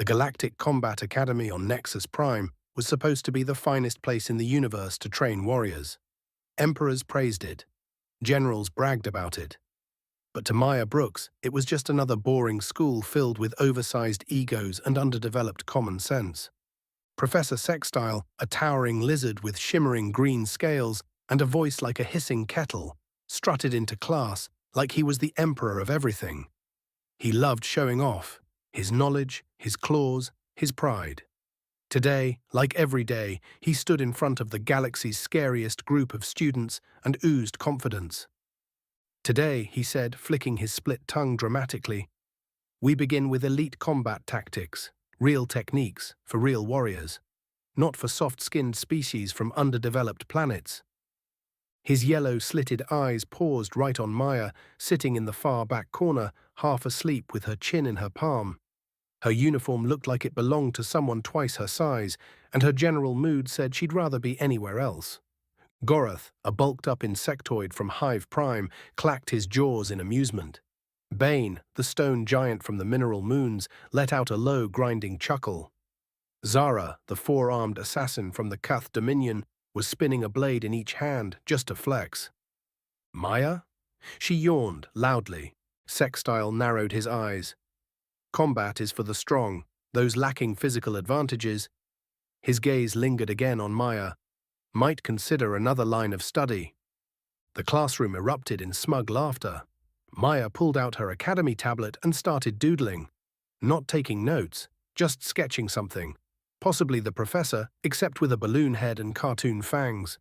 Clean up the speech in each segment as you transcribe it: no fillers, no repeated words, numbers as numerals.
The Galactic Combat Academy on Nexus Prime was supposed to be the finest place in the universe to train warriors. Emperors praised it. Generals bragged about it. But to Maya Brooks, it was just another boring school filled with oversized egos and underdeveloped common sense. Professor Sextile, a towering lizard with shimmering green scales and a voice like a hissing kettle, strutted into class like he was the emperor of everything. He loved showing off, his knowledge, his claws, his pride. Today, like every day, he stood in front of the galaxy's scariest group of students and oozed confidence. Today, he said, flicking his split tongue dramatically, we begin with elite combat tactics, real techniques for real warriors, not for soft-skinned species from underdeveloped planets. His yellow slitted eyes paused right on Maya, sitting in the far back corner, half asleep with her chin in her palm. Her uniform looked like it belonged to someone twice her size, and her general mood said she'd rather be anywhere else. Gorath, a bulked-up insectoid from Hive Prime, clacked his jaws in amusement. Bane, the stone giant from the mineral moons, let out a low, grinding chuckle. Zara, the four-armed assassin from the Kuth Dominion, was spinning a blade in each hand just to flex. Maya? She yawned loudly. Sextile narrowed his eyes. Combat is for the strong, those lacking physical advantages. His gaze lingered again on Maya. Might consider another line of study. The classroom erupted in smug laughter. Maya pulled out her academy tablet and started doodling. Not taking notes, just sketching something. Possibly the professor, except with a balloon head and cartoon fangs.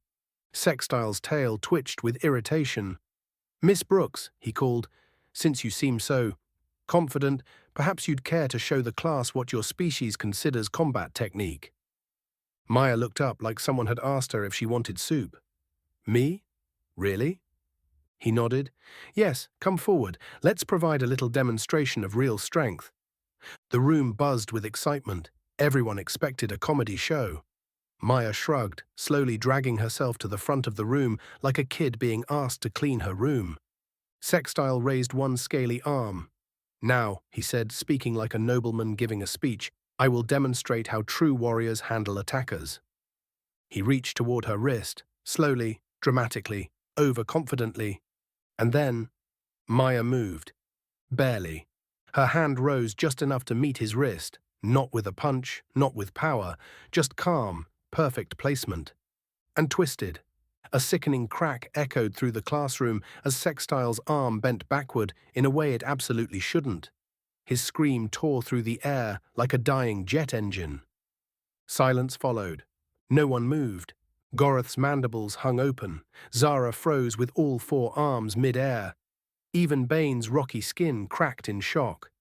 Sextile's tail twitched with irritation. Miss Brooks, he called, since you seem so confident, perhaps you'd care to show the class what your species considers combat technique. Maya looked up like someone had asked her if she wanted soup. Me? Really? He nodded. Yes, come forward. Let's provide a little demonstration of real strength. The room buzzed with excitement. Everyone expected a comedy show. Maya shrugged, slowly dragging herself to the front of the room like a kid being asked to clean her room. Sextile raised one scaly arm. Now, he said, speaking like a nobleman giving a speech, I will demonstrate how true warriors handle attackers. He reached toward her wrist, slowly, dramatically, overconfidently. And then, Maya moved. Barely. Her hand rose just enough to meet his wrist, not with a punch, not with power, just calm, perfect placement. And twisted. A sickening crack echoed through the classroom as Sextile's arm bent backward in a way it absolutely shouldn't. His scream tore through the air like a dying jet engine. Silence followed. No one moved. Gorath's mandibles hung open. Zara froze with all four arms mid-air. Even Bane's rocky skin cracked in shock.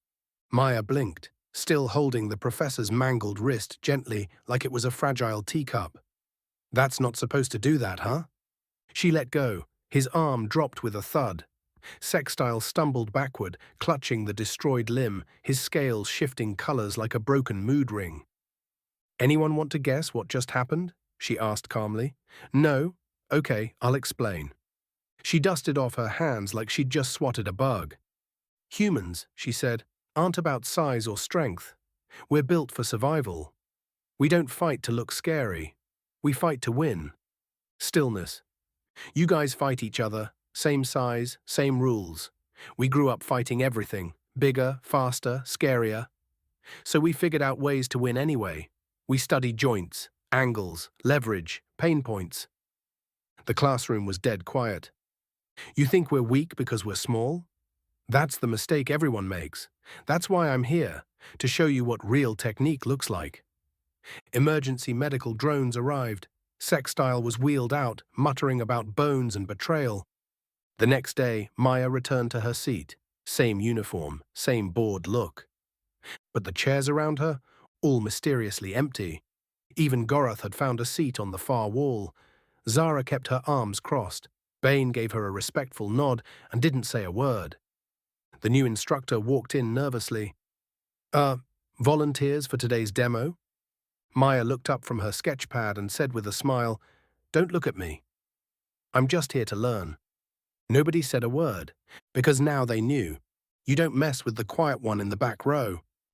Maya blinked, still holding the professor's mangled wrist gently like it was a fragile teacup. That's not supposed to do that, huh? She let go. His arm dropped with a thud. Sextile stumbled backward, clutching the destroyed limb, his scales shifting colors like a broken mood ring. Anyone want to guess what just happened? She asked calmly. No? Okay, I'll explain. She dusted off her hands like she'd just swatted a bug. Humans, she said, aren't about size or strength. We're built for survival. We don't fight to look scary. We fight to win. Stillness. You guys fight each other, same size, same rules. We grew up fighting everything, bigger, faster, scarier. So we figured out ways to win anyway. We studied joints, angles, leverage, pain points. The classroom was dead quiet. You think we're weak because we're small? That's the mistake everyone makes. That's why I'm here, to show you what real technique looks like. Emergency medical drones arrived. Sextile was wheeled out, muttering about bones and betrayal. The next day, Maya returned to her seat. Same uniform, same bored look. But the chairs around her, all mysteriously empty. Even Gorath had found a seat on the far wall. Zara kept her arms crossed. Bane gave her a respectful nod and didn't say a word. The new instructor walked in nervously. Volunteers for today's demo? Maya looked up from her sketchpad and said with a smile, Don't look at me. I'm just here to learn. Nobody said a word, because now they knew. You don't mess with the quiet one in the back row.